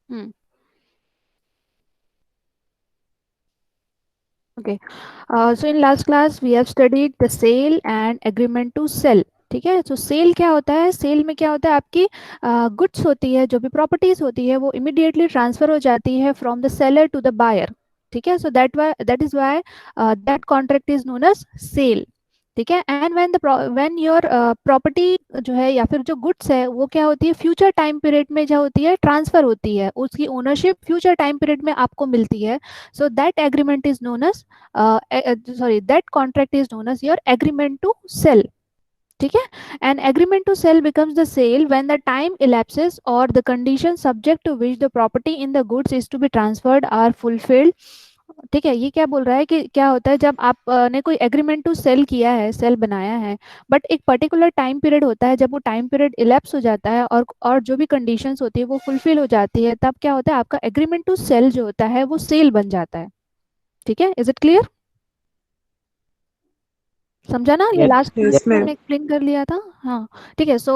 Hmm. Okay, so in last class we have studied the sale and agreement to cell. ठीक है, तो cell क्या होता है? सेल में क्या होता है, आपकी गुड्स होती है, जो भी प्रॉपर्टीज होती है वो इमिडिएटली ट्रांसफर हो जाती है from the seller to the buyer. ठीक है, so that is why that contract is known as sale. ठीक है, एंड व्हेन योर प्रॉपर्टी जो है या फिर जो गुड्स है वो क्या होती है, फ्यूचर टाइम पीरियड में जो होती है ट्रांसफर होती है, उसकी ओनरशिप फ्यूचर टाइम पीरियड में आपको मिलती है। So that agreement is known as that contract is known as your agreement to sell. ठीक है, an agreement to sell becomes the sale when the time elapses or the conditions subject to which the property in the goods is to be transferred are fulfilled. ठीक है, ये क्या बोल रहा है कि क्या होता है जब आप ने कोई एग्रीमेंट टू सेल किया है, सेल बनाया है, बट एक पर्टिकुलर टाइम पीरियड होता है, जब वो टाइम पीरियड इलेप्स हो जाता है और जो भी कंडीशंस होती है वो फुलफिल हो जाती है, तब क्या होता है, आपका एग्रीमेंट टू सेल जो होता है वो सेल बन जाता है। ठीक है, इज इट क्लियर? समझा ना, ये लास्ट Yes, लेक्चर ma'am. में एक्सप्लेन कर लिया था। हाँ, ठीक है। So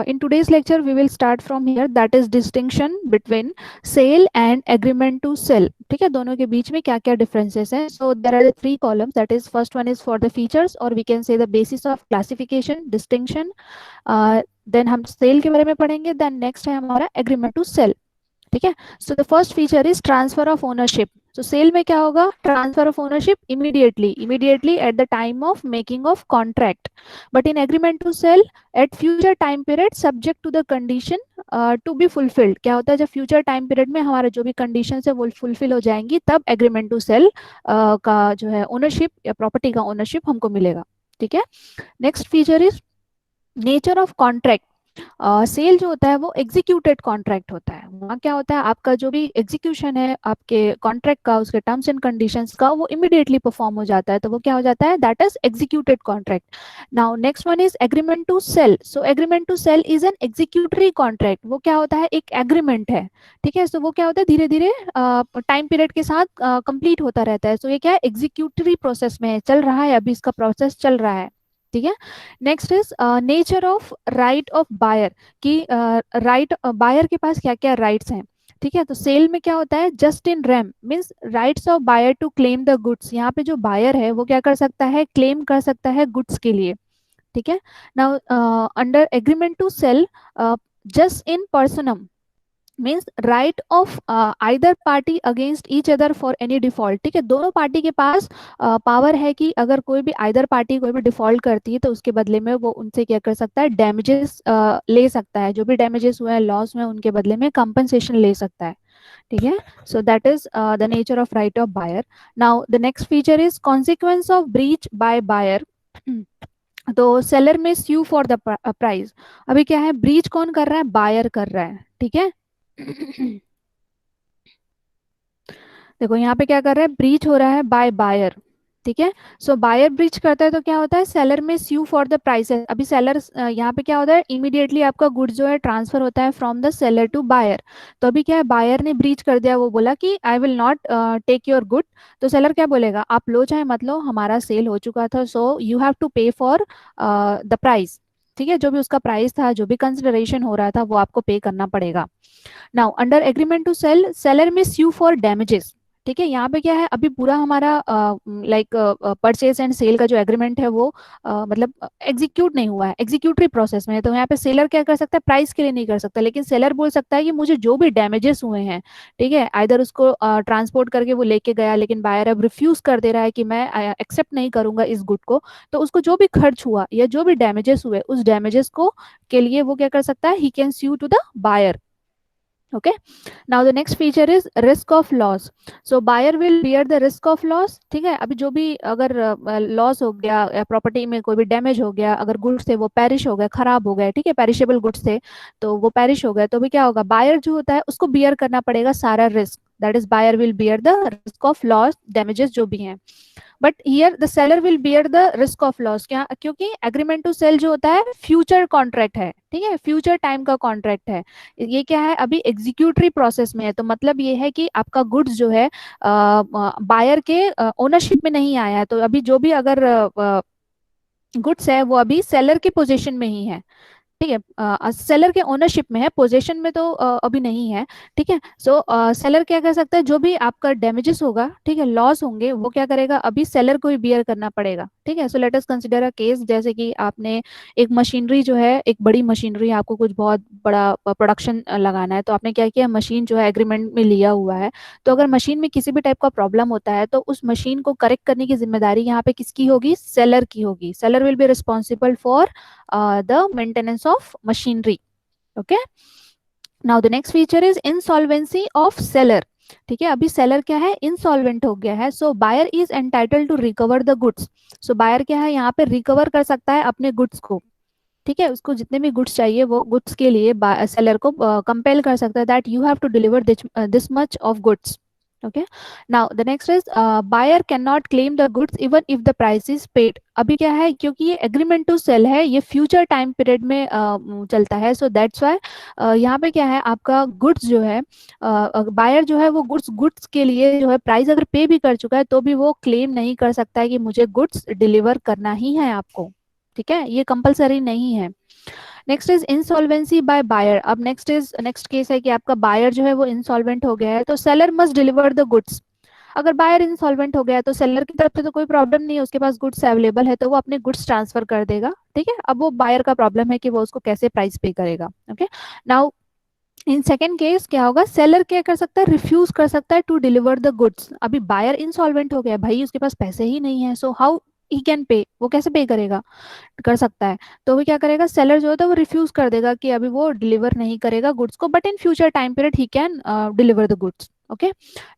in today's lecture we will start from here, that is distinction between sale and agreement to cell. ठीक है, दोनों के बीच में क्या क्या डिफरेंसेस हैं। So there are three columns, that is first one is for the features और we can say the basis of classification distinction. Then हम सेल के बारे में पढ़ेंगे, देन नेक्स्ट है हमारा एग्रीमेंट टू सेल। ठीक है, so the first feature is transfer of ownership. तो सेल में क्या होगा, transfer of ownership immediately at the time of making of contract, but in agreement to sell at future time period subject to the condition to be fulfilled. क्या होता है, जब future time period में हमारे जो भी कंडीशन है वो फुलफिल हो जाएंगी, तब एग्रीमेंट टू सेल का जो है ओनरशिप या प्रॉपर्टी का ओनरशिप हमको मिलेगा। ठीक है, next feature is nature of contract. Sale जो होता है वो एग्जीक्यूटेड कॉन्ट्रैक्ट होता है, वहाँ क्या होता है, आपका जो भी एग्जीक्यूशन है आपके कॉन्ट्रैक्ट का, उसके टर्म्स एंड कंडीशंस का, वो इमीडिएटली परफॉर्म हो जाता है, तो वो क्या हो जाता है, that is executed contract. Now next one is agreement to sell. So agreement to sell is an executory contract. वो क्या होता है, एक एग्रीमेंट है। ठीक है, सो वो क्या होता है, धीरे धीरे टाइम पीरियड के साथ कंप्लीट होता रहता है। सो ये क्या है, एग्जीक्यूटरी प्रोसेस में चल रहा है, अभी इसका प्रोसेस चल रहा है। ठीक है, next is nature of right of buyer, कि राइट बायर के पास क्या क्या राइट्स हैं। ठीक है, तो सेल में क्या होता है, just in rem means rights of buyer to claim the goods. यहाँ पे जो बायर है वो क्या कर सकता है, क्लेम कर सकता है गुड्स के लिए। ठीक है, now under agreement to sale just in personam means right of either party against each other for any default. ठीक है, दोनों पार्टी के पास पावर है कि अगर कोई भी आइदर पार्टी कोई भी डिफॉल्ट करती है तो उसके बदले में वो उनसे क्या कर सकता है, डैमेजेस ले सकता है, जो भी डैमेजेस हुए हैं, लॉस हुए हैं, उनके बदले में कंपनसेशन ले सकता है। ठीक है, so that is the nature of right of buyer. Now the next feature is consequence of breach by buyer. तो seller may sue for the price. अभी क्या है, ब्रीच कौन कर रहा है, बायर कर रहा है। ठीक है, देखो यहाँ पे क्या कर रहा है, ब्रीच हो रहा है बाय बायर। ठीक है, सो बायर ब्रीच करता है तो क्या होता है, seller may sue for the prices. अभी सेलर यहाँ पे क्या होता है, इमीडिएटली आपका गुड्स जो है ट्रांसफर होता है from the seller to buyer. तो अभी क्या है, बायर ने ब्रीच कर दिया, वो बोला कि I will not take your good. तो सेलर क्या बोलेगा, आप लो चाहे मत लो, हमारा सेल हो चुका था, सो यू हैव टू पे फॉर द प्राइस। ठीक है, जो भी उसका प्राइस था, जो भी कंसिडरेशन हो रहा था, वो आपको पे करना पड़ेगा। Now under agreement to sell seller may sue for damages. ठीक है, यहाँ पे क्या है, अभी पूरा हमारा लाइक परचेज एंड सेल का जो एग्रीमेंट है वो मतलब एग्जीक्यूट नहीं हुआ है, एग्जीक्यूटरी प्रोसेस में है। तो यहाँ पे सेलर क्या कर सकता है, प्राइस के लिए नहीं कर सकता, लेकिन सेलर बोल सकता है कि मुझे जो भी डैमेजेस हुए हैं, ठीक है, आइदर उसको ट्रांसपोर्ट करके वो लेके गया लेकिन बायर अब रिफ्यूज कर दे रहा है कि मैं एक्सेप्ट नहीं करूंगा इस गुड को, तो उसको जो भी खर्च हुआ या जो भी डैमेजेस हुए, उस डैमेजेस को के लिए वो क्या कर सकता है, he can sue to the buyer. Okay, now the next feature is risk of loss. So buyer will bear the risk of loss। ठीक है, अभी जो भी अगर लॉस हो गया या प्रॉपर्टी में कोई भी डैमेज हो गया, अगर गुड्स थे वो पेरिश हो गए, खराब हो गए, ठीक है, पेरिशेबल गुड्स थे तो वो पेरिश हो गए, तो भी क्या होगा, बायर जो होता है उसको बियर करना पड़ेगा सारा risk. That is buyer will bear the risk of loss, damages जो भी हैं। But here the seller will bear the risk of loss, क्या, क्योंकि एग्रीमेंट टू सेल जो होता है फ्यूचर कॉन्ट्रैक्ट है। ठीक है, फ्यूचर टाइम का कॉन्ट्रैक्ट है, ये क्या है, अभी एग्जीक्यूटरी प्रोसेस में है, तो मतलब ये है कि आपका गुड्स जो है बायर के ओनरशिप में नहीं आया है, तो अभी जो भी अगर गुड्स है वो अभी सेलर की पोजीशन में ही है। ठीक है, सेलर के ओनरशिप में है, पोजेशन में तो अभी नहीं है। ठीक है, सो सेलर क्या कर सकता है, जो भी आपका डैमेजेस होगा, ठीक है, लॉस होंगे, वो क्या करेगा, अभी सेलर को ही बियर करना पड़ेगा। ठीक है, so let us consider a case, जैसे कि आपने एक मशीनरी जो है, एक बड़ी मशीनरी, आपको कुछ बहुत बड़ा प्रोडक्शन लगाना है, तो आपने क्या किया, मशीन जो है एग्रीमेंट में लिया हुआ है। तो अगर मशीन में किसी भी टाइप का प्रॉब्लम होता है, तो उस मशीन को करेक्ट करने की जिम्मेदारी यहाँ पे किसकी होगी, सेलर की होगी। Seller will be responsible for the maintenance of machinery. Okay, now the next feature is insolvency of seller. ठीक है, अभी सेलर क्या है, इंसॉल्वेंट हो गया है, so buyer is entitled to recover the goods. So buyer क्या है, यहाँ पे रिकवर कर सकता है अपने गुड्स को। ठीक है, उसको जितने भी गुड्स चाहिए, वो गुड्स के लिए सेलर को कंपेल कर सकता है, that you have to deliver this much of goods. Okay, now the next is buyer can not claim the goods even if the price is paid. अभी क्या है, क्योंकि ये एग्रीमेंट टू सेल है, ये फ्यूचर टाइम पीरियड में चलता है, सो दैट्स वाई यहाँ पे क्या है, आपका गुड्स जो है, बायर जो है वो गुड्स गुड्स के लिए जो है प्राइस अगर पे भी कर चुका है, तो भी वो क्लेम नहीं कर सकता है कि मुझे गुड्स डिलीवर करना ही है आपको। ठीक है, ये कंपलसरी नहीं है। Next is insolvency by buyer. अब नेक्स्ट केस है कि आपका बायर जो है वो इंसॉल्वेंट हो गया है, तो seller must deliver the goods. अगर बायर इंसॉल्वेंट हो गया है, तो सेलर की तरफ से तो कोई प्रॉब्लम नहीं है, उसके पास गुड्स अवेलेबल है, तो वो अपने गुड्स ट्रांसफर कर देगा। ठीक है, अब वो बायर का प्रॉब्लम है कि वो उसको कैसे प्राइस पे करेगा। Okay, now in second case क्या होगा, सेलर क्या कर सकता है, रिफ्यूज कर सकता है टू डिलीवर द गुड्स। अभी बायर इंसॉल्वेंट हो गया भाई, उसके पास पैसे ही नहीं है, so how he can pay, वो कैसे पे करेगा, कर सकता है। तो वो क्या करेगा, सेलर जो होता है वो रिफ्यूज कर देगा कि अभी वो डिलीवर नहीं करेगा गुड्स को, but in future time period he can deliver the goods. Okay,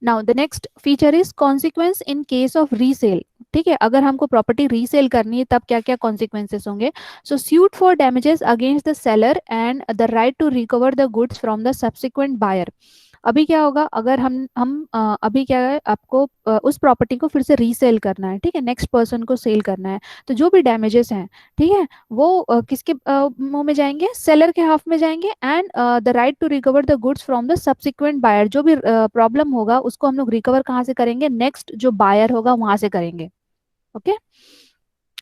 now the next feature is consequence in case of resale. ठीक है, अगर हमको प्रॉपर्टी रीसेल करनी है, तब क्या क्या कॉन्सिक्वेंसेस होंगे। So suit for damages against the seller and the right to recover the goods from the subsequent buyer. अभी क्या होगा, अगर अभी क्या है, आपको उस प्रॉपर्टी को फिर से रीसेल करना है, ठीक है, नेक्स्ट पर्सन को सेल करना है, तो जो भी डैमेजेस हैं, ठीक है, वो किसके मुंह में जाएंगे, सेलर के हाफ में जाएंगे, and the right to recover the goods from the subsequent buyer. जो भी प्रॉब्लम होगा, उसको हम लोग रिकवर कहाँ से करेंगे, नेक्स्ट जो बायर होगा वहां से करेंगे। Okay,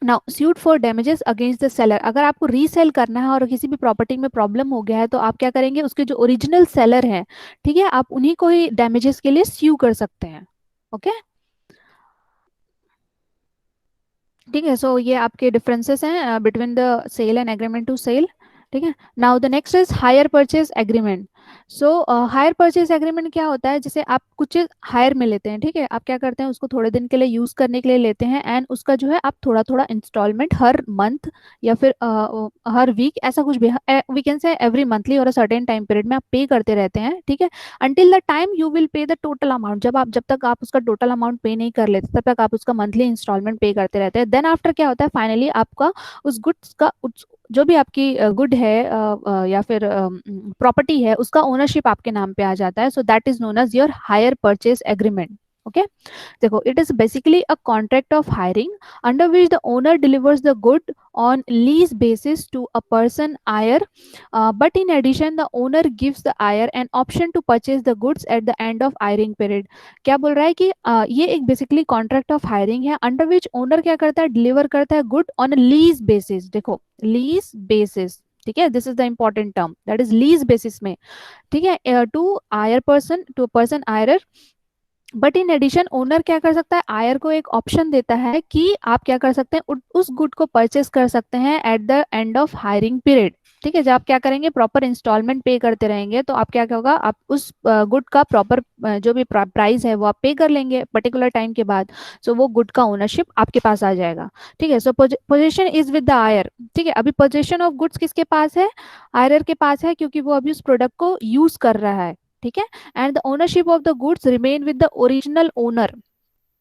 now suit for damages against the seller. अगर आपको रीसेल करना है और किसी भी प्रॉपर्टी में प्रॉब्लम हो गया है, तो आप क्या करेंगे, उसके जो ओरिजिनल सेलर है, ठीक है, आप उन्हीं को ही डैमेजेस के लिए स्यू कर सकते हैं। ओके, ठीक है, सो ये आपके डिफरेंसेस हैं between the sale and agreement to cell. ठीक है, now the next is hire purchase agreement. So hire purchase agreement क्या होता है, जैसे आप कुछ हायर में लेते हैं, ठीक है, आप क्या करते हैं, उसको थोड़े दिन के लिए यूज करने के लिए लेते हैं, एंड उसका जो है आप थोड़ा थोड़ा इंस्टॉलमेंट हर मंथ या फिर हर वीक, ऐसा कुछ भी, we can say every monthly और सर्टेन टाइम पीरियड में आप पे करते रहते हैं। ठीक है, until the time you will pay the total amount. जब तक आप उसका टोटल अमाउंट पे नहीं कर लेते, तब तक आप उसका मंथली इंस्टॉलमेंट पे करते रहते हैं। देन आफ्टर क्या होता है, फाइनली आपका उस गुड्स का जो भी आपकी गुड है या फिर प्रॉपर्टी है, उसका ओनरशिप आपके नाम पे आ जाता है। So that is known as your hire purchase agreement. Okay, देखो, it is basically a contract of hiring under which the owner delivers the good on lease basis to a person hire, but in addition the owner gives the hire an option to purchase the goods at the end of hiring period। क्या बोल रहा है कि ये एक basically contract of hiring है, under which owner क्या करता है, डिलीवर करता है गुड ऑन लीज बेसिस। देखो, लीज बेसिस, ठीक है, this is the important term, that is lease basis में। ठीक है, to person hirer, but in addition owner क्या कर सकता है, आयर को एक ऑप्शन देता है कि आप क्या कर सकते हैं, उस गुड को परचेस कर सकते हैं at the end of hiring period. ठीक है, जब आप क्या करेंगे, प्रॉपर इंस्टॉलमेंट पे करते रहेंगे, तो आप क्या होगा, आप उस गुड का प्रॉपर जो भी प्राइस है वो आप पे कर लेंगे पर्टिकुलर टाइम के बाद। सो वो गुड का ओनरशिप आपके पास आ जाएगा। ठीक है, so position is with the hirer. ठीक है, अभी पोजीशन ऑफ गुड्स किसके पास है, आयर के पास है, क्योंकि वो अभी उस प्रोडक्ट को यूज कर रहा है। ठीक है, and the ownership of the goods remain with the original owner.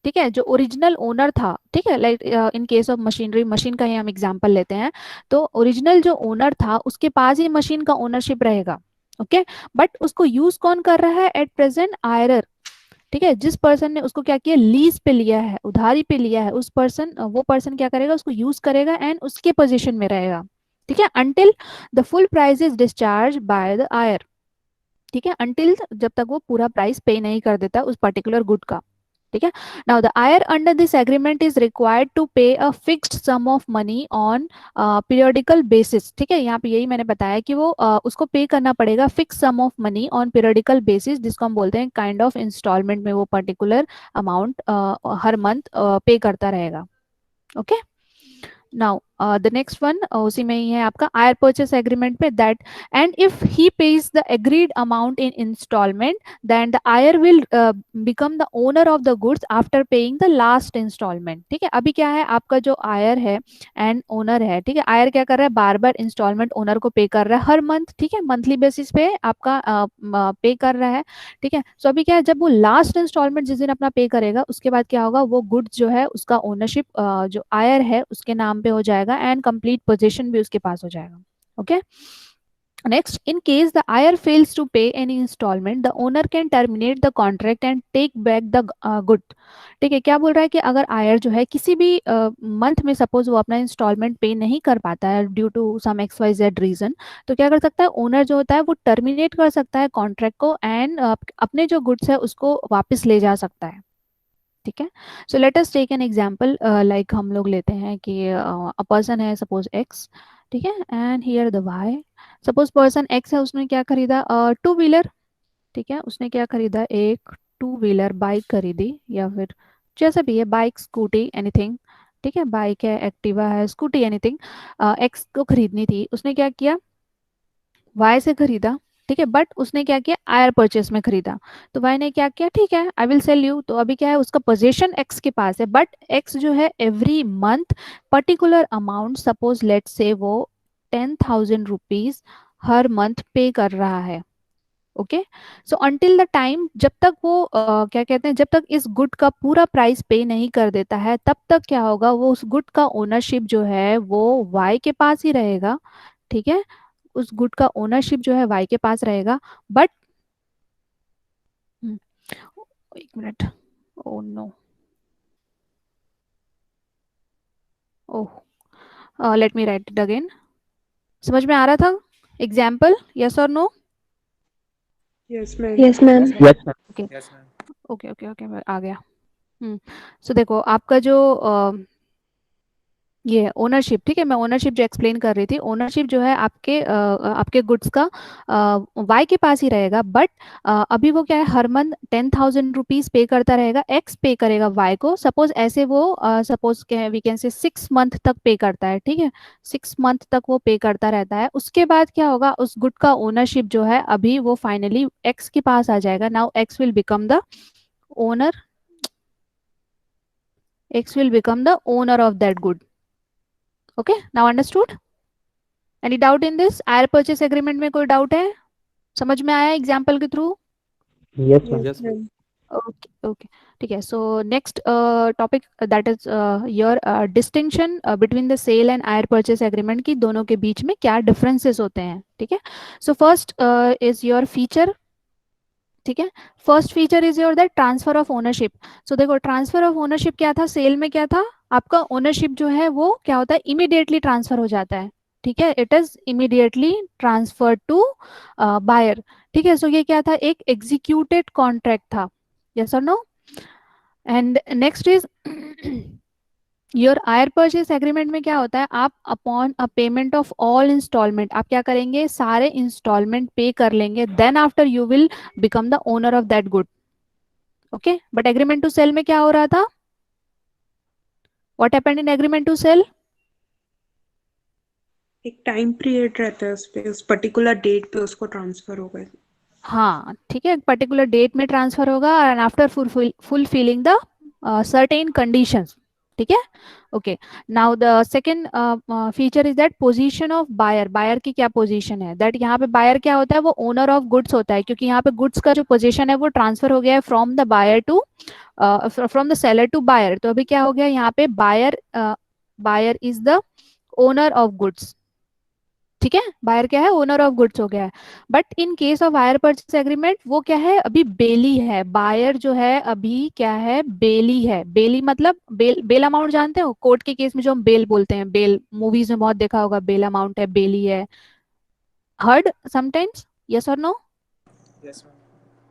ठीक है, जो ओरिजिनल ओनर था, ठीक है, like in case of machinery, machine का ही हम एग्जांपल लेते हैं, तो ओरिजिनल जो ओनर था उसके पास ही मशीन का ओनरशिप रहेगा। ओके, बट उसको यूज कौन कर रहा है एट प्रेजेंट, आयरर। ठीक है, जिस पर्सन ने उसको क्या किया, लीज पे लिया है, उधारी पे लिया है, उस पर्सन, वो पर्सन क्या करेगा, उसको यूज करेगा एंड उसके पोजीशन में रहेगा। ठीक है, until the full price is discharge by the hirer. ठीक है, अंटिल, जब तक वो पूरा प्राइस पे नहीं कर देता उस पर्टिकुलर गुड का। ठीक है। Now the hirer under this agreement is required to pay a fixed sum of money on periodical basis. ठीक है, यहाँ पे यही मैंने बताया कि वो उसको पे करना पड़ेगा fix sum of money on periodical basis, जिसको हम बोलते हैं काइंड ऑफ इंस्टॉलमेंट में वो पर्टिकुलर अमाउंट हर मंथ पे करता रहेगा। Okay, now the next one उसी में ही है आपका आयर परचेस एग्रीमेंट पे, that and if he pays the agreed amount in installment then the hirer will become the owner of the goods after paying the last installment. ठीक है, अभी क्या है, आपका जो आयर है एंड ओनर है, ठीक है, आयर क्या कर रहा है, बार बार इंस्टॉलमेंट ओनर को पे कर रहा है हर मंथ। ठीक है, मंथली बेसिस पे आपका पे कर रहा है। ठीक है, सो अभी क्या है, जब वो लास्ट इंस्टॉलमेंट जिस दिन अपना पे करेगा उसके बाद क्या होगा, वो गुड्स जो है उसका ओनरशिप जो आयर है उसके नाम पे हो जाएगा एंड कंप्लीट पोजीशन भी उसके पास हो जाएगा। Okay, next, in case the buyer fails to pay any installment, the owner can terminate the contract and take back the good। ठीक है, क्या बोल रहा है कि अगर आयर जो है किसी भी मंथ में सपोज वो अपना इंस्टॉलमेंट पे नहीं कर पाता है due to some X Y Z reason, तो क्या कर सकता है, ओनर जो होता है वो टर्मिनेट कर सकता है कॉन्ट्रैक्ट को एंड अपने जो गुड्स है उसको वापस ले जा सकता है। ठीक है, so let us take an example, like हम लोग लेते हैं कि अ पर्सन है सपोज एक्स। ठीक है, and here the Y, suppose person X है, उसने क्या खरीदा, टू व्हीलर। ठीक है, उसने क्या खरीदा, एक टू व्हीलर बाइक खरीदी, या फिर जैसा भी है, बाइक स्कूटी एनीथिंग। ठीक है, बाइक है, एक्टिवा है, स्कूटी एनीथिंग, एक्स को खरीदनी थी, उसने क्या किया, वाई से खरीदा। ठीक है, बट उसने क्या किया, आयर परचेस में खरीदा, तो वाई ने क्या किया, ठीक है आई विल सेल यू, तो अभी क्या है, उसका पोजीशन एक्स के पास है, बट एक्स जो है every month particular amount, suppose let से वो 10,000 रुपीज हर मंथ पे कर रहा है। Okay, so until the time, जब तक वो क्या कहते हैं, जब तक इस गुड का पूरा प्राइस पे नहीं कर देता है, तब तक क्या होगा, वो उस गुड का ओनरशिप जो है वो वाई के पास ही रहेगा। ठीक है, उस गुड का ओनरशिप जो है वाई के पास रहेगा, बट एक minute, oh no, oh, let me write it again. समझ में आ रहा था एग्जाम्पल, यस और no? Yes, ma'am. Yes, ma'am. Yes, ma'am. Okay Yes, ma'am. Okay okay okay, आ गया। सो देखो आपका जो ये ओनरशिप, ठीक है, मैं ओनरशिप जो एक्सप्लेन कर रही थी, ओनरशिप जो है आपके गुड्स का वाई के पास ही रहेगा, बट अभी वो क्या है, हर मंथ 10,000 रुपीज पे करता रहेगा, एक्स पे करेगा वाई को, सपोज ऐसे वो सपोज वी कैन से 6 मंथ तक पे करता है। ठीक है, 6 मंथ तक वो पे करता रहता है, उसके बाद क्या होगा, उस गुड का ओनरशिप जो है अभी वो फाइनली एक्स के पास आ जाएगा। Now X will become the owner, X will become the owner of that good. Okay, now understood? Any doubt in this? Hire purchase agreement में कोई डाउट है, समझ में आया एग्जाम्पल के through? Yes, ma'am. Yes, Yes, ma'am. ma'am. Okay okay, ठीक है, so next topic that is your distinction between the sale and hire purchase agreement, की दोनों के बीच में क्या डिफरेंसेस होते हैं। ठीक है, so first is your feature. ठीक है, first feature is your that transfer of ownership. So देखो, ट्रांसफर ऑफ ओनरशिप क्या था, सेल में क्या था, आपका ओनरशिप जो है वो क्या होता है, इमीडिएटली ट्रांसफर हो जाता है। ठीक है, it is immediately transfer to buyer. ठीक है, सो ये क्या था, एक एग्जीक्यूटेड कॉन्ट्रैक्ट था, यस और no? And next is your hire purchase agreement में क्या होता है, आप upon a payment of all installment, आप क्या करेंगे, सारे इंस्टॉलमेंट पे कर लेंगे, then after you will become the owner of that good. Okay, but agreement to sell में क्या हो रहा था, what happened in agreement to sell? एक टाइम पीरियड रहता है उस पे, उस पर्टिकुलर डेट पे उसको ट्रांसफर हो गए। हाँ, ठीक है, पर्टिकुलर डेट में ट्रांसफर होगा and after fulfilling the certain conditions. ठीक है, okay, now the second feature is that position of buyer. Buyer की क्या पोजीशन है, दैट यहाँ पे बायर क्या होता है, वो ओनर ऑफ गुड्स होता है, क्योंकि यहाँ पे गुड्स का जो पोजीशन है वो ट्रांसफर हो गया है from the buyer to from the seller to buyer, तो अभी क्या हो गया यहाँ पे, buyer buyer is the owner of goods. ठीक है, बायर क्या है, ओनर ऑफ गुड्स हो गया है, but in case of hire purchase agreement वो क्या है, अभी बेली है, बायर जो है अभी क्या है, बेली है। बेली मतलब बेल, बेल अमाउंट जानते हो, कोर्ट के केस में जो हम बेल बोलते हैं, बेल मूवीज में बहुत देखा होगा, बेल अमाउंट है, बेली है, हर्ड समटाइम्स, यस और नो? Yes, ma'am.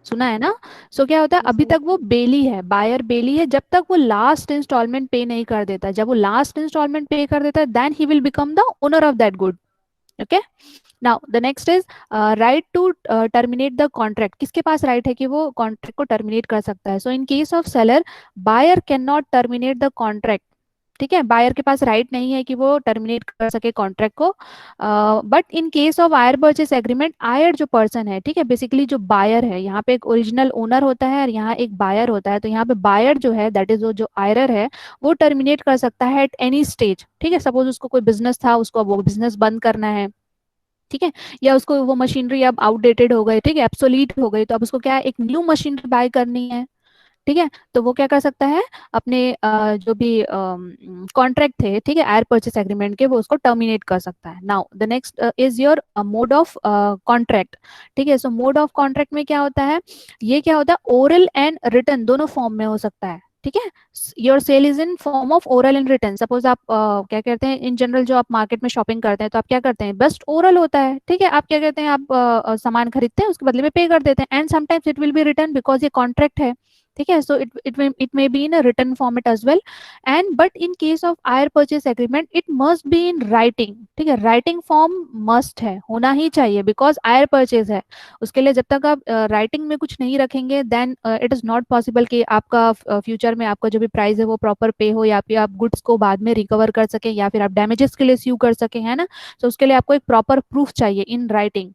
सुना है ना? सो क्या होता है, Yes, अभी ma'am. तक वो बेली है, बायर बेली है, जब तक वो लास्ट इंस्टॉलमेंट पे नहीं कर देता। जब वो लास्ट इंस्टॉलमेंट पे कर देता है, then he will become the owner of that good. Okay, now the next is right to terminate the contract. किसके पास राइट है कि वो कॉन्ट्रैक्ट को टर्मिनेट कर सकता है? So in case of seller, buyer can not terminate the contract. ठीक है, बायर के पास राइट नहीं है कि वो टर्मिनेट कर सके कॉन्ट्रैक्ट को। But in case of hire purchase agreement, hire जो पर्सन है, ठीक है, बेसिकली जो बायर है, यहाँ पे एक ओरिजिनल ओनर होता है और यहाँ एक बायर होता है। तो यहाँ पे बायर जो है, दैट इज वो जो आयरर है, वो टर्मिनेट कर सकता है एट एनी स्टेज। ठीक है, सपोज उसको कोई बिजनेस था, उसको अब वो बिजनेस बंद करना है, ठीक है, या उसको वो मशीनरी अब आउटडेटेड हो गई, ठीक है, एब्सोलीट हो गई, तो अब उसको क्या है, एक न्यू मशीनरी बाय करनी है। ठीक है, तो वो क्या कर सकता है, अपने जो भी कॉन्ट्रैक्ट थे, ठीक है, एयर परचेस एग्रीमेंट के, वो उसको टर्मिनेट कर सकता है। Now the next is your mode of contract. ठीक है, सो मोड ऑफ कॉन्ट्रैक्ट में क्या होता है, ये क्या होता है, ओरल एंड रिटन दोनों फॉर्म में हो सकता है। ठीक है, your sale is in form of oral and written. Suppose आप क्या कहते हैं, इन जनरल जो आप मार्केट में शॉपिंग करते हैं, तो आप क्या करते हैं, बेस्ट ओरल होता है। ठीक है, आप क्या कहते हैं, आप सामान खरीदते हैं, उसके बदले में पे कर देते हैं, and sometimes it will be return because ये कॉन्ट्रैक्ट है। ठीक है, सो it may be in a written format as well, and but in case of hire purchase agreement it must be in writing। ठीक है, राइटिंग फॉर्म मस्ट है, होना ही चाहिए, because hire purchase है। उसके लिए जब तक आप राइटिंग में कुछ नहीं रखेंगे, then it is not possible कि आपका फ्यूचर में आपका जो भी प्राइस है वो प्रॉपर पे हो, या फिर आप गुड्स को बाद में रिकवर कर सके, या फिर आप डैमेजेस के लिए स्यू कर सके, है ना? तो उसके लिए आपको एक प्रॉपर प्रूफ चाहिए in writing.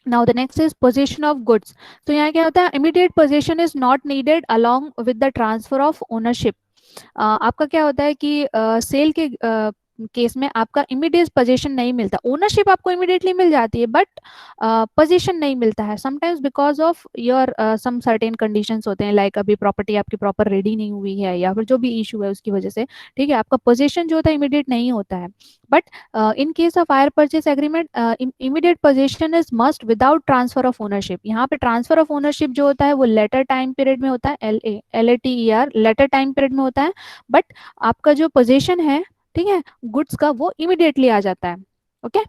Now the next is position of goods. तो यहाँ क्या होता है, immediate position is not needed along with the transfer of ownership. आपका क्या होता है कि सेल के केस में आपका इमीडिएट पोजीशन नहीं मिलता, ओनरशिप आपको इमीडिएटली मिल जाती है, बट पोजीशन नहीं मिलता है, sometimes because of your some certain conditions होते हैं, लाइक अभी प्रॉपर्टी आपकी प्रॉपर रेडी नहीं हुई है, या फिर जो भी इशू है उसकी वजह से, ठीक है, आपका पोजीशन जो होता है इमीडिएट नहीं होता है। But in case of hire purchase agreement, immediate position is must without transfer of ownership. यहाँ पे ट्रांसफर ऑफ ओनरशिप जो होता है वो लेटर टाइम पीरियड में होता है, LATER, लेटर टाइम पीरियड में होता है। बट आपका जो पोजीशन है, ठीक है, गुड्स का, वो इमीडिएटली आ जाता है। Okay,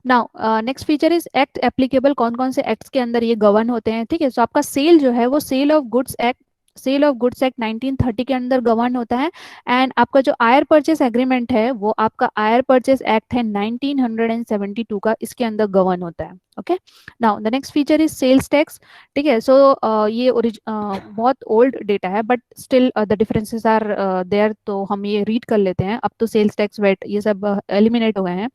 now next feature is act applicable. कौन कौन से एक्ट्स के अंदर ये गवर्न होते हैं? ठीक है, सो आपका सेल जो है वो सेल ऑफ गुड्स एक्ट 1930 के अंदर गवर्न होता है। एंड आपका जो आयर परचेस एग्रीमेंट है वो आपका आयर परचेस एक्ट है 1972 का, इसके अंदर गवर्न होता है। Okay, now the next feature is sales tax. ठीक है, सो ये बहुत ओल्ड डेटा है, but still the differences are there, तो हम ये रीड कर लेते हैं। अब तो सेल्स टैक्स, वेट, ये सब एलिमिनेट हो गए हैं।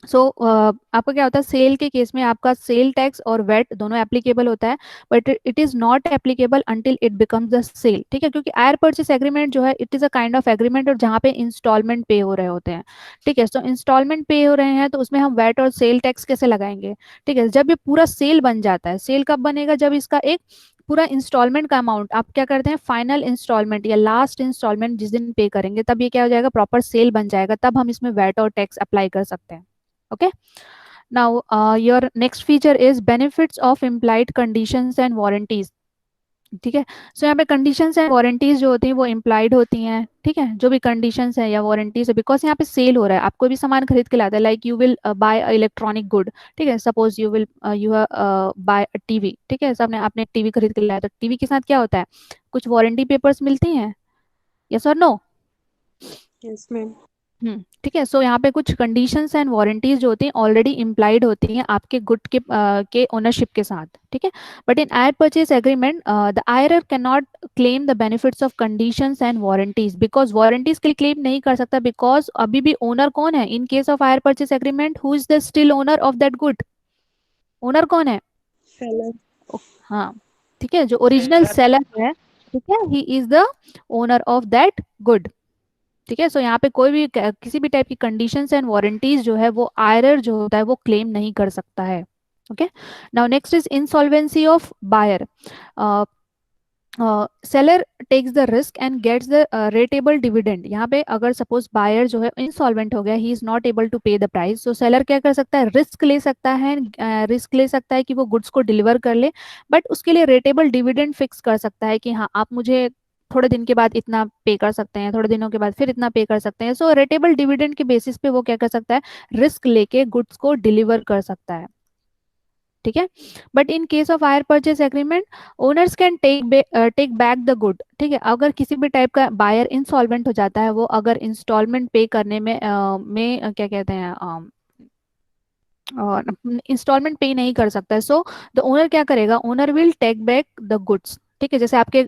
सो आपका क्या होता है, सेल के केस में आपका सेल टैक्स और वेट दोनों एप्लीकेबल होता है, but it is not applicable until it becomes the sale. ठीक है, क्योंकि आयर परचेस एग्रीमेंट जो है, it is a kind of agreement, और जहाँ पे इंस्टॉलमेंट पे हो रहे होते हैं। ठीक है, सो इंस्टॉलमेंट पे हो रहे हैं, तो उसमें हम वेट और सेल टैक्स कैसे लगाएंगे? ठीक है, जब ये पूरा सेल बन जाता है, सेल कब बनेगा, जब इसका एक पूरा इंस्टॉलमेंट का अमाउंट आप क्या करते हैं, फाइनल इंस्टॉलमेंट या लास्ट इंस्टॉलमेंट जिस दिन पे करेंगे, तब ये क्या हो जाएगा, प्रॉपर सेल बन जाएगा, तब हम इसमें वेट और टैक्स अप्लाई कर सकते हैं। Okay, now your next feature is benefits of implied conditions and warranties। ठीक है, सो यहाँ पे कंडीशंस एंड वारंटीज जो होती हैं वो इम्प्लाइड होती हैं। ठीक है, जो भी कंडीशंस है या वारंटीज है, बिकॉज यहाँ पे सेल हो रहा है, आप कोई भी सामान खरीद के लाते हैं, like you will buy electronic good. ठीक है, सपोज यू बाय टीवी। ठीक है, सबने आपने टीवी खरीद के लाया, तो टीवी के साथ क्या होता है, कुछ वारंटी पेपर्स मिलती हैं, यस और नो? Yes, ma'am. ठीक है, सो यहाँ पे कुछ कंडीशंस एंड वारंटीज जो होती हैं ऑलरेडी इम्प्लाइड होती हैं आपके गुड के ओनरशिप के साथ। ठीक है, but in hire purchase agreement the hirer can not claim the benefits of conditions and warranties, because warranties के लिए क्लेम नहीं कर सकता, बिकॉज अभी भी ओनर कौन है in case of hire purchase agreement, who is the still owner of that good? Owner कौन है? Seller. हाँ, ठीक है, जो ओरिजिनल सेलर है, ठीक है, he is the owner of that good. ठीक है, सो यहाँ पे कोई भी किसी भी टाइप की कंडीशंस एंड वारंटीज जो है वो आयरर जो होता है वो क्लेम नहीं कर सकता है। Okay, now next is insolvency of buyer. Seller takes the risk and gets the rateable dividend. यहाँ पे अगर सपोज बायर जो है इंसॉल्वेंट हो गया, he is not able to pay the price, तो सेलर क्या कर सकता है, रिस्क ले सकता है, रिस्क ले सकता है कि वो गुड्स को डिलीवर कर ले, बट उसके लिए रेटेबल डिविडेंड फिक्स कर सकता है कि हाँ, आप मुझे थोड़े दिन के बाद इतना पे कर सकते हैं, थोड़े दिनों के बाद फिर इतना पे कर सकते हैं। सो रेटेबल डिविडेंड के बेसिस पे वो क्या कर सकता है, रिस्क लेके गुड्स को डिलीवर कर सकता है। ठीक है। But in case of hire purchase agreement owners can take back the good. ठीक है, अगर किसी भी टाइप का बायर इंसॉल्वेंट हो जाता है, वो अगर इंस्टॉलमेंट पे करने में क्या कहते हैं, इंस्टॉलमेंट पे नहीं कर सकता है, सो द ओनर क्या करेगा, owner will take back the goods. ठीक है, जैसे आपके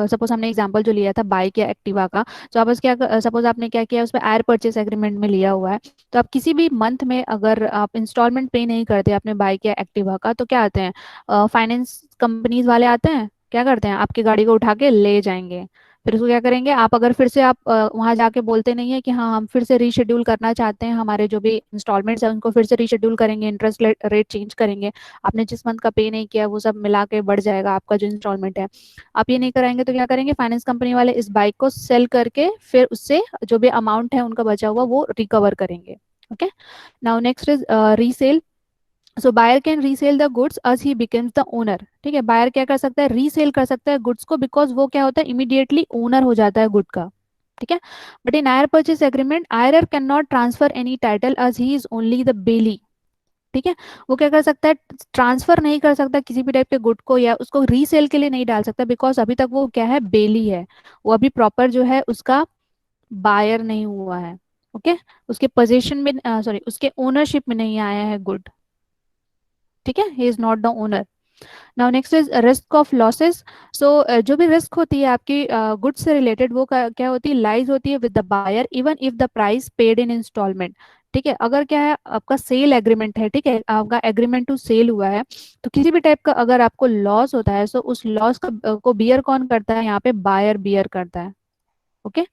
सपोज हमने एग्जांपल जो लिया था बाइक या एक्टिवा का, तो आप क्या सपोज आपने क्या किया, उसमें हायर परचेस एग्रीमेंट में लिया हुआ है, तो आप किसी भी मंथ में अगर आप इंस्टॉलमेंट पे नहीं करते अपने बाइक या एक्टिवा का, तो क्या आते हैं फाइनेंस कंपनीज वाले आते हैं, क्या करते हैं, आपकी गाड़ी को उठा के ले जाएंगे। फिर उसको क्या करेंगे, आप अगर फिर से आप वहां जाके बोलते नहीं है कि हाँ हम फिर से रीशेड्यूल करना चाहते हैं, हमारे जो भी इंस्टॉलमेंट्स है उनको फिर से रीशेड्यूल करेंगे, इंटरेस्ट रेट चेंज करेंगे, आपने जिस मंथ का पे नहीं किया वो सब मिला के बढ़ जाएगा आपका जो इंस्टॉलमेंट है, आप ये नहीं कराएंगे, तो क्या करेंगे, फाइनेंस कंपनी वाले इस बाइक को सेल करके फिर उससे जो भी अमाउंट है उनका बचा हुआ वो रिकवर करेंगे। Okay, now next is resale. So buyer can resell the goods as he becomes the owner. ठीक है, बायर क्या कर सकता है, रीसेल कर सकता है गुड्स को, बिकॉज वो क्या होता है, इमीडिएटली ओनर हो जाता है गुड का। ठीक है, but in higher purchase agreement IRR can not transfer any title as he is only the belly. ठीक है, वो क्या कर सकता है, ट्रांसफर नहीं कर सकता किसी भी टाइप के गुड को, या उसको रीसेल के लिए नहीं डाल सकता, बिकॉज अभी तक वो क्या है, बेली है, वो अभी प्रॉपर जो है उसका बायर नहीं हुआ है। ओके, उसके पोजीशन में सॉरी उसके ओनरशिप में नहीं आया है गुड। ठीक है, he is not the owner. Now next is risk of losses. So जो भी रिस्क होती है आपकी गुड्स से रिलेटेड, वो क्या होती है, लाइज होती है with the buyer even if the price paid in installment. ठीक है, अगर क्या है आपका सेल एग्रीमेंट है, ठीक है, आपका एग्रीमेंट टू सेल हुआ है, तो किसी भी टाइप का अगर आपको लॉस होता है, सो उस लॉस का को बियर कौन करता है, यहाँ पे बायर बियर करता है। Okay,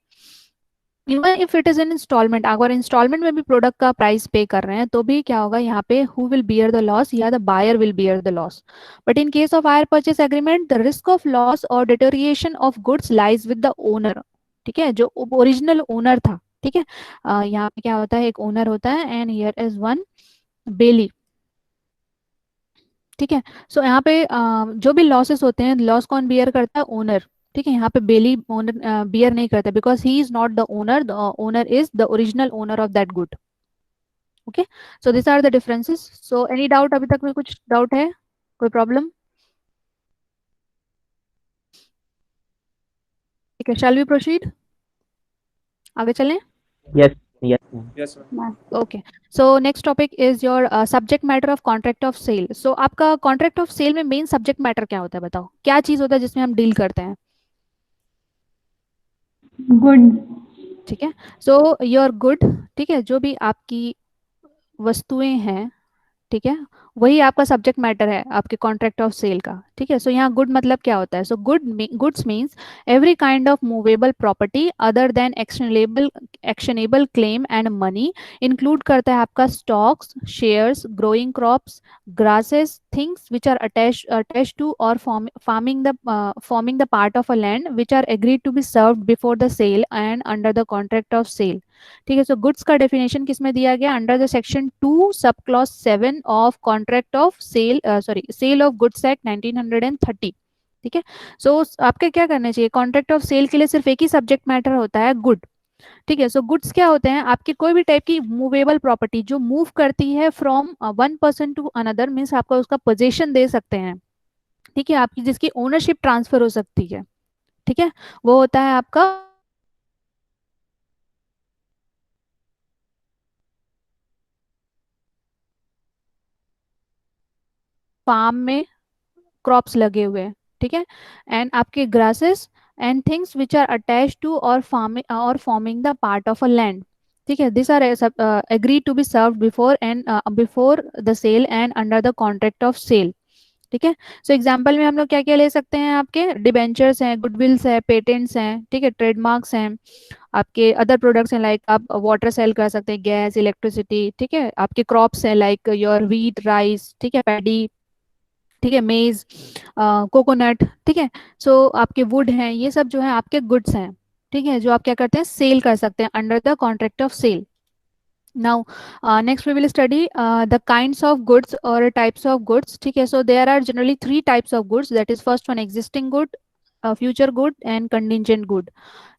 even if it is an installment, अगर इंस्टॉलमेंट में भी प्रोडक्ट का प्राइस पे कर रहे हैं, तो भी क्या होगा यहाँ पे, who will bear the loss, या the buyer will bear the loss. But in case of hire purchase agreement the risk of loss और deterioration of goods lies with the owner. ठीक है, जो ओरिजिनल ओनर था। ठीक है, यहाँ पे क्या होता है, एक ओनर होता है एंड हियर इज वन बेली। ठीक है, सो यहाँ पे जो भी लॉसेस होते हैं, लॉस कौन बियर करता है, ओनर। ठीक है, यहाँ पे बेली ओनर बियर नहीं करता, because he is not the owner, the owner is the original owner of that good. Okay, so this are the differences. So any doubt, अभी तक में कुछ डाउट है, कोई प्रॉब्लम? ठीक है, शैल वी प्रोसीड, आगे चलें। Yes, yes, ma'am. Yes, ma'am. Okay, so next topic is your subject matter of contract of sale. So आपका कॉन्ट्रैक्ट ऑफ सेल में मेन सब्जेक्ट मैटर क्या होता है, बताओ क्या चीज होता है जिसमें हम डील करते हैं। गुड। ठीक है, सो योर गुड, ठीक है, जो भी आपकी वस्तुएं हैं, ठीक है, वही आपका सब्जेक्ट मैटर है आपके कॉन्ट्रैक्ट ऑफ सेल का। ठीक है, सो यहाँ गुड मतलब क्या होता है, so goods means every kind of movable property other than actionable actionable claim and money, include करता है आपका stocks, shares, growing crops, grasses, things which are attach to और forming the part of a land which are agreed to be served before the sale and under the contract of sale. ठीक है, so goods का definition किसमें दिया गया, under the section 2 sub clause 7 of contract of sale, sorry sale of goods act 1930। ठीक है, सो आपके क्या करना चाहिए, कॉन्ट्रैक्ट ऑफ सेल के लिए सिर्फ एक ही सब्जेक्ट मैटर होता है, गुड। ठीक है, सो गुड्स क्या होते हैं, आपके कोई भी टाइप की मूवेबल प्रॉपर्टी जो मूव करती है from one person to another, means आपका उसका पोजेशन दे सकते हैं। ठीक है, आपकी जिसकी ओनरशिप ट्रांसफर हो सकती है। ठीक है, वो होता है आपका फार्म में क्रॉप्स लगे हुए हैं। ठीक है, एंड आपके grasses and things which are attach to और forming the part of a land. ठीक है, this are agree to be serve before the sale and under the contract of sale. ठीक है, सो एग्जाम्पल में हम लोग क्या क्या ले सकते हैं, आपके डिबेंचर्स हैं, गुडविल्स है, पेटेंट्स हैं, ठीक है, ट्रेडमार्क्स हैं, आपके अदर प्रोडक्ट्स हैं, लाइक आप वाटर सेल कर सकते हैं, गैस, इलेक्ट्रिसिटी। ठीक है, आपके क्रॉप्स हैं लाइक योर व्हीट, राइस, ठीक है, पैडी, ठीक है, मेज, कोकोनट। ठीक है, सो आपके वुड हैं, ये सब जो है आपके गुड्स हैं। ठीक है, जो आप क्या करते हैं, सेल कर सकते हैं under the contract of sale. Now next we will study the kinds of goods और टाइप्स ऑफ गुड्स। ठीक है, so there are generally three types of goods, that is first one existing good, future good and contingent good.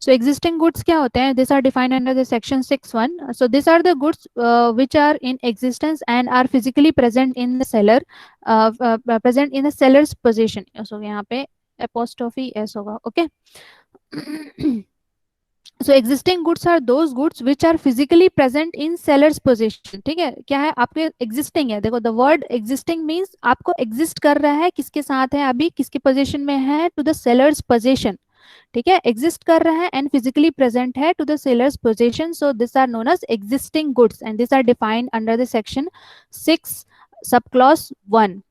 So existing goods क्या होते हैं? These are defined under the section 6(1). So these are the goods which are in existence and are physically present in the seller, present in the seller's possession. So यहाँ पे apostrophe s होगा, okay? So existing goods are those goods which are physically present in seller's possession. ठीक है, क्या है आपके existing है, देखो the word existing means आपको exist कर रहा है, किसके साथ है अभी, किसके possession में है, to the seller's possession. ठीक है, exist कर रहा है and physically present है to the seller's possession. So these are known as existing goods and these are defined under the section 6 subclause 1.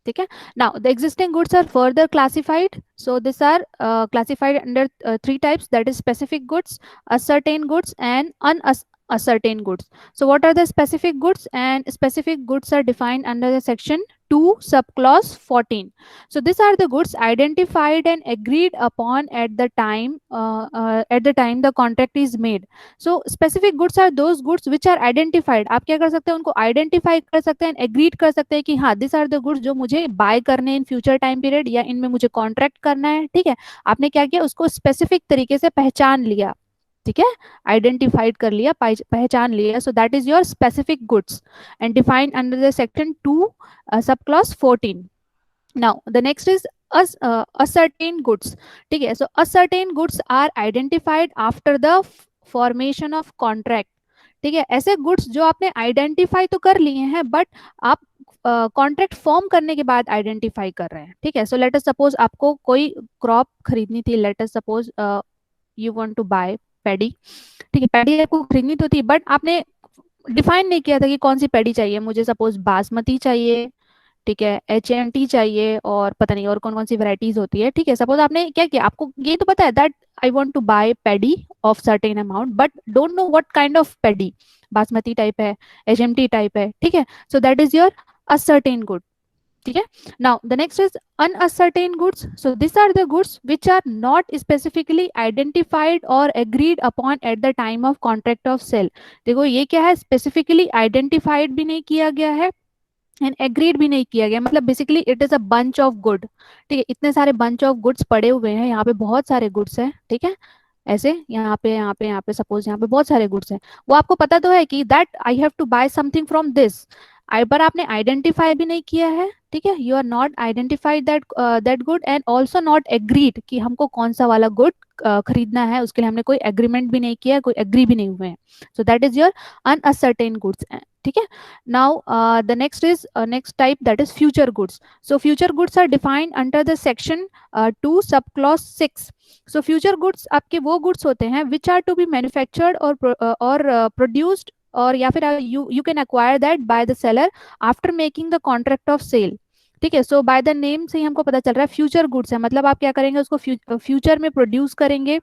ठीक है, now the existing goods are further classified. So these are classified under 3 types, that is specific goods, ascertained goods and unascertained goods. So what are the specific goods? And specific goods are defined under the section 2 subclause 14. So these are the goods identified and agreed upon at the time the contract is made. So specific goods are those goods which are identified. आप क्या कर सकते हैं, उनको identify कर सकते हैं, agreed कर सकते हैं कि हाँ दिस आर द गुड्स जो मुझे बाय करने इन फ्यूचर टाइम पीरियड या इनमें मुझे कॉन्ट्रैक्ट करना है. ठीक है, आपने क्या किया, उसको स्पेसिफिक तरीके से पहचान लिया. ठीक है, आइडेंटिफाइड कर लिया, पहचान लिया. सो that is your specific goods and defined under the section 2 subclause 14. Now the next is ascertained goods. ठीक है, so ascertained goods are identified after the formation of contract. ठीक है, ऐसे गुड्स जो आपने आइडेंटिफाई तो कर लिए हैं बट आप कॉन्ट्रैक्ट फॉर्म करने के बाद आइडेंटिफाई कर रहे हैं. ठीक है, सो लेट अस सपोज आपको कोई क्रॉप खरीदनी थी, let us suppose you want to buy paddy. ठीक है, पैडी आपको खरीदनी तो थी बट आपने डिफाइन नहीं किया था कि कौन सी पैडी चाहिए, मुझे सपोज बासमती चाहिए, ठीक है, HMT चाहिए और पता नहीं और कौन कौन सी वैरायटीज होती है. ठीक है, सपोज आपने क्या किया, आपको ये तो पता है that I want to buy paddy of certain amount but don't know what kind of paddy, basmati type है, HMT टाइप है. ठीक है, so that is your ascertain good. ठीक है, now the next is unascertained goods. So these are the goods which are not specifically identified or agreed upon at the time of contract of sale. देखो ये क्या है, specifically identified भी नहीं किया गया है एंड एग्रीड भी नहीं किया गया, मतलब basically it is a bunch of good. ठीक है, इतने सारे बंच ऑफ गुड्स पड़े हुए हैं, यहाँ पे बहुत सारे गुड्स हैं. ठीक है, ऐसे यहाँ पे सपोज यहाँ पे बहुत सारे गुड्स हैं, वो आपको पता तो है कि that I have to buy something from this, पर आपने आइडेंटिफाई भी नहीं किया है. ठीक है, you are not identified that good and also not agreed कि हमको कौन सा वाला गुड खरीदना है, उसके लिए हमने कोई एग्रीमेंट भी नहीं किया, कोई एग्री भी नहीं हुए हैं. So that is your uncertain goods. ठीक है, now the next is next type, that is future goods. So future goods are defined under the section 2 subclause 6. So future goods आपके वो गुड्स होते हैं which are to be manufactured और produced और या फिर you can acquire that by the seller after making the contract of sale. ठीक है, सो बाय द नेम से ही हमको पता चल रहा है फ्यूचर गुड्स है, मतलब आप क्या करेंगे, उसको फ्यूचर में प्रोड्यूस करेंगे.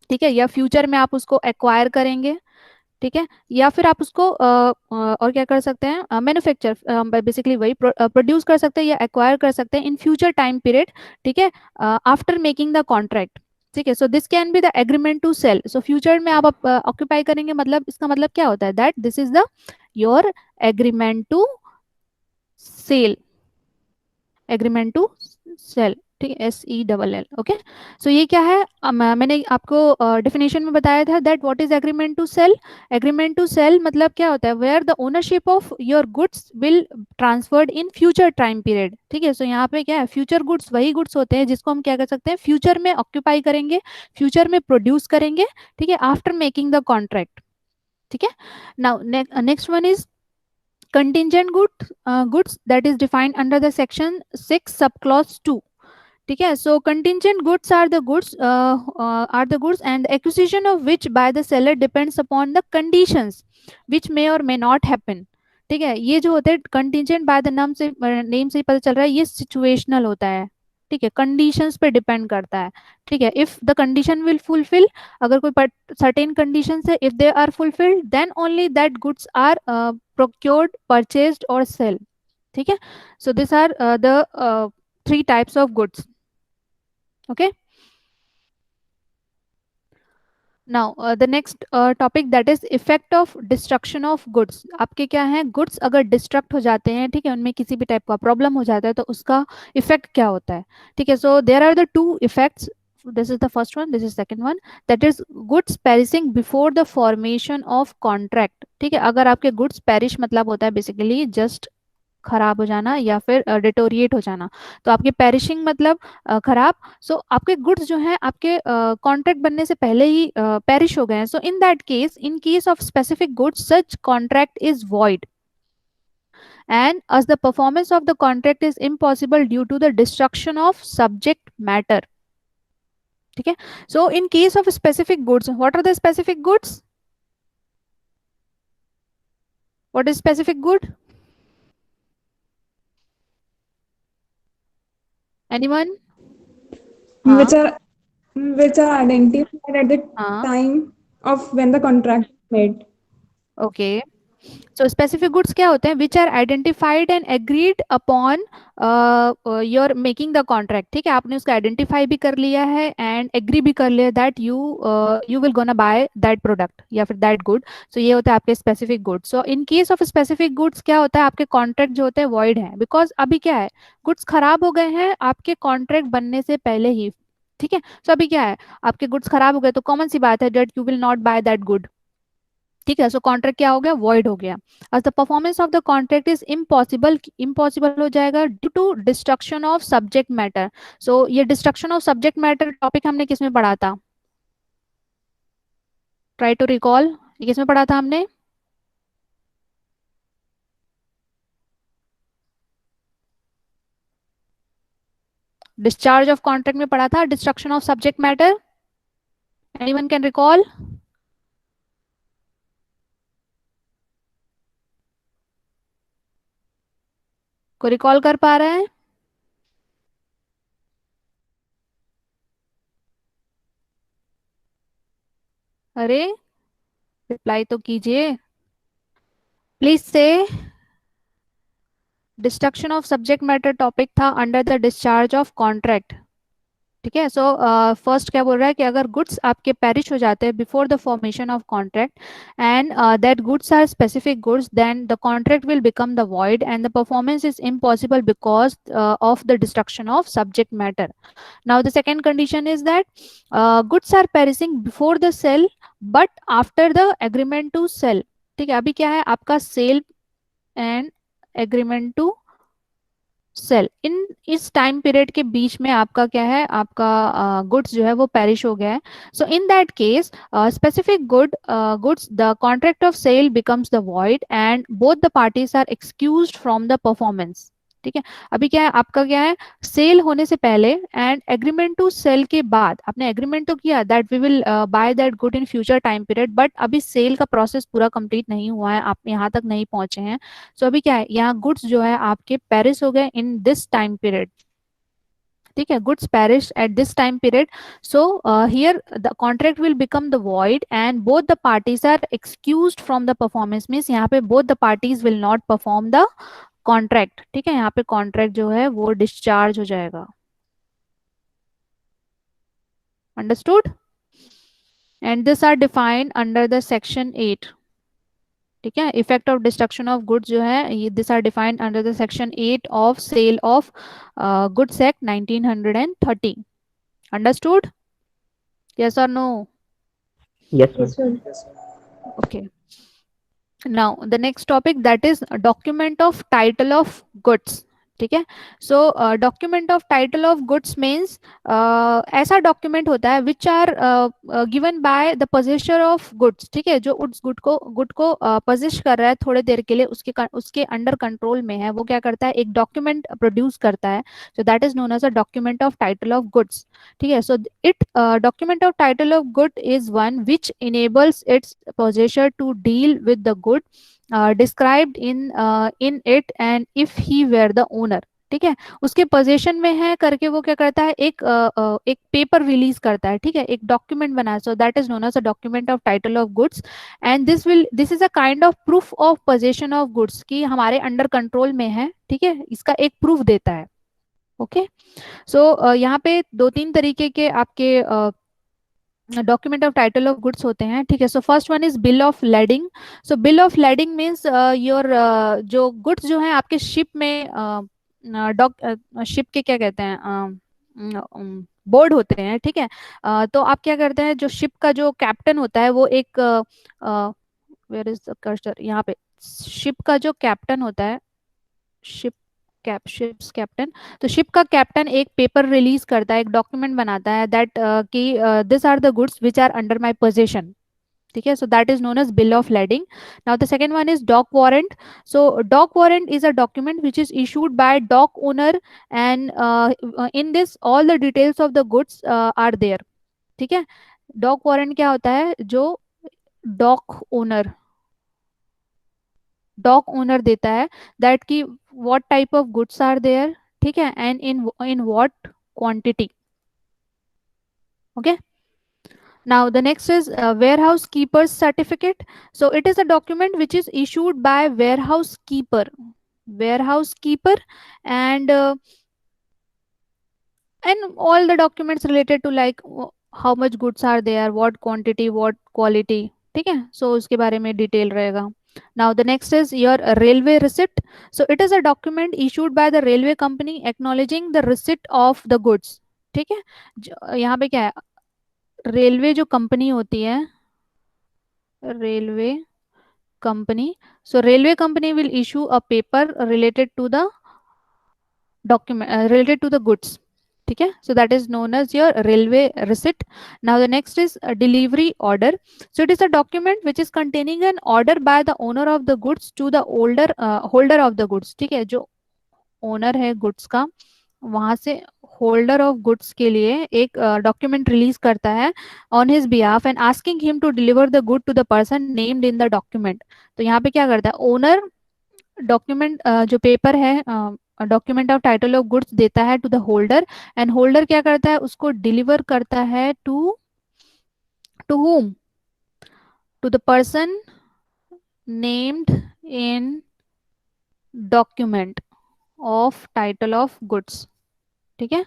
ठीक है, या फ्यूचर में आप उसको एक्वायर करेंगे. ठीक है, या फिर आप उसको और क्या कर सकते हैं, मैन्युफैक्चर बेसिकली वही प्रोड्यूस कर सकते हैं या एक्वायर कर सकते हैं इन फ्यूचर टाइम पीरियड. ठीक है, आफ्टर मेकिंग द कॉन्ट्रैक्ट. ठीक है, so this can be the agreement to sell. So future में आप ऑक्यूपाई करेंगे, मतलब इसका मतलब क्या होता है, that this is the your agreement to sell, agreement to cell. ठीक है, SELL. ओके, सो ये क्या है, मैंने आपको डेफिनेशन में बताया था that what is agreement to sell. Agreement to sell मतलब क्या होता है, where the ownership of your goods will transferred in future time period. ठीक है, सो यहाँ पे क्या है, फ्यूचर गुड्स वही गुड्स होते हैं जिसको हम क्या कर सकते हैं, फ्यूचर में ऑक्यूपाई करेंगे, फ्यूचर में प्रोड्यूस करेंगे. ठीक है, आफ्टर मेकिंग द कॉन्ट्रैक्ट. ठीक है, now next one is contingent goods that is defined under the section 6 subclause 2. ठीक है, so contingent goods are the goods and the acquisition of which by the seller depends upon the conditions which may or may not happen. ठीक है, ये जो होते हैं contingent by the नाम से नेम से ही पता चल रहा है, ये situational होता है. ठीक है, कंडीशंस पे डिपेंड करता है. ठीक है, if the condition will fulfil, अगर कोई सर्टेन कंडीशंस है, if they are fulfilled then only that goods are procured, purchased or sell. ठीक है, so these are the 3 types of goods. Okay, now the next topic that is effect of destruction of goods. आपके क्या है, goods अगर destruct हो जाते हैं, ठीक है, उनमें किसी भी टाइप का प्रॉब्लम हो जाता है तो उसका इफेक्ट क्या होता है। ठीक है, so there are the two effects, this is the first one, this is second one, that is goods perishing before the formation of contract. ठीक है, अगर आपके गुड्स पेरिश मतलब होता है बेसिकली जस्ट खराब हो जाना या फिर डिटोरिएट हो जाना, तो आपके पेरिशिंग मतलब खराब। सो आपके गुड्स जो हैं आपके कॉन्ट्रैक्ट बनने से पहले ही पेरिश हो गए हैं, so in that case, in case of specific goods such contract is void and as the performance of the contract is impossible due to the destruction of subject matter। ठीक है, so in case of specific goods, what are the specific goods, what is specific good, anyone? हाँ which are which are identified at the हाँ, time of when the contract is made. Okay. So specific goods क्या होते हैं, which are identified and agreed upon your making the contract. ठीक है, आपने उसको identify भी कर लिया है एंड एग्री भी कर लिया that you will gonna by that product या फिर दैट गुड। सो ये होता है आपके specific goods. So in case of specific goods क्या होता है, आपके कॉन्ट्रैक्ट जो होते हैं वॉइड है, बिकॉज अभी क्या है, गुड्स खराब हो गए हैं आपके कॉन्ट्रैक्ट बनने से पहले ही। ठीक है, सो अभी क्या है, आपके गुड्स खराब हो गए तो कॉमन सी बात है that you will not bye that good. ठीक है, सो कॉन्ट्रैक्ट क्या हो गया, वॉइड हो गया। as the performance of the contract is impossible, impossible हो जाएगा due to destruction of subject matter. So ये destruction of subject matter topic हमने किसमें पढ़ा था, ट्राई टू रिकॉल, ये किसमें पढ़ा था हमने, डिस्चार्ज ऑफ कॉन्ट्रैक्ट में पढ़ा था destruction of subject matter, anyone can recall? को रिकॉल कर पा रहे हैं? अरे रिप्लाई तो कीजिए प्लीज से। Destruction of subject matter topic था under the discharge of contract. ठीक है, सो फर्स्ट क्या बोल रहा है कि अगर गुड्स आपके पेरिश हो जाते हैं before the formation of contract and that goods are specific goods, then the contract will become the void and the performance is impossible because of the destruction of subject matter. Now the second condition is that goods are perishing before the sale but after the agreement to cell. ठीक है, अभी क्या है आपका sale and agreement to sell, in इस time period के बीच में आपका क्या है, आपका गुड्स जो है वो पेरिश हो गया है। So in that case specific goods the contract of sale becomes the void and both the parties are excused from the performance. ठीक है, अभी क्या है आपका क्या है, सेल होने से पहले एंड एग्रीमेंट टू सेल के बाद आपने एग्रीमेंट तो किया that we will buy that good in future time period, but अभी सेल का प्रोसेस पूरा कंप्लीट नहीं हुआ है, आप यहाँ तक नहीं पहुंचे हैं। सो अभी क्या है, यहाँ गुड्स जो है आपके पेरिस हो गए इन दिस टाइम पीरियड। ठीक है, goods perish at this time period, so here the contract will become the void and both the parties are excused from the performance, means यहाँ पे both the parties will not perform the contract. ठीक है, यहाँ पे contract जो है वो discharge हो जाएगा। Understood? And this are defined under the section 8। ठीक है, effect of destruction of goods जो है ये this are defined under the section 8 of sale of goods act 1930। Understood? Yes और no? Yes, Yes, ma'am. sir. Okay, now the next topic that is document of title of goods। ठीक है, so document of title of goods means ऐसा document होता है which are given by the possessor of goods. ठीक है, जो उस good को पोजेस कर रहा है थोड़े देर के लिए, उसके अंडर कंट्रोल में है, वो क्या करता है, एक डॉक्यूमेंट प्रोड्यूस करता है, so that is known as a document of title of goods. ठीक है, so it document of title of good is one which enables its possessor to deal with the good described in it and if he were the owner. ठीक है, उसके position में है करके वो क्या करता है, एक पेपर रिलीज करता है। ठीक है, एक डॉक्यूमेंट बनाया, so that is known as a document of title of goods and this is a kind of proof of position of goods कि हमारे अंडर कंट्रोल में है। ठीक है, इसका एक प्रूफ देता है। ओके, सो यहाँ पे दो तीन तरीके के आपके document of title of goods होते हैं, ठीक है। So first one is bill of lending. So bill of lending means your जो गुड्स जो है आपके शिप में, डॉक शिप के क्या कहते हैं, बोर्ड होते हैं, ठीक है। तो आप क्या करते हैं, जो शिप का जो कैप्टन होता है वो एक, वेयर इज द कर्सर, यहाँ पे शिप का जो कैप्टन होता है, शिप शिप्स कैप्टन, तो शिप का कैप्टन एक पेपर रिलीज करता है, एक डॉक्यूमेंट बनाता है, दैट कि this are the goods which are under my position, ठीक है। So that is known as bill of lading. Now the second one is dock warrant. So dock warrant is a document which is issued by dock owner, and in this all the details of the goods are there, ठीक है। Dock warrant क्या होता है, जो dock owner देता है, that की what type of goods are there, ठीक है, and in what quantity, okay. Now the next is warehouse keeper's certificate. So it is a document which is issued by warehouse keeper, and all the documents related to like how much goods are there, what quantity, what quality, ठीक है। So उसके बारे में detail रहेगा। Now the next is your railway receipt. So it is a document issued by the railway company acknowledging the receipt of the goods, ठीक है। यहाँ पे क्या है, रेलवे जो कंपनी होती है, railway company, so railway company will issue a paper related to the document, related to the goods, ठीक है। So that is known as your railway receipt. Now the next is a delivery order. So it is a document which is containing an order by the owner of the goods to the holder of the goods, ठीक है। जो owner है goods का, वहां से holder of goods के लिए एक डॉक्यूमेंट रिलीज करता है on his behalf, and asking him to deliver the good to the person named in the document. तो यहाँ पे क्या करता है, ओनर डॉक्यूमेंट, जो पेपर है, document of title of goods देता है to the holder, and holder क्या करता है, उसको डिलीवर करता है to whom, to the person named in document of title of goods, ठीक है।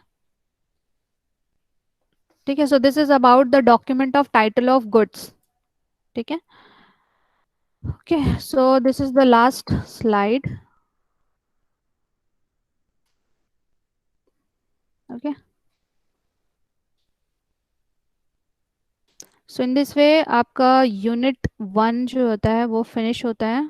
ठीक है, so this is about the document of title of goods, ठीक है। Okay, so this is the last slide, okay. So in this way आपका unit 1 जो होता है वो फिनिश होता है।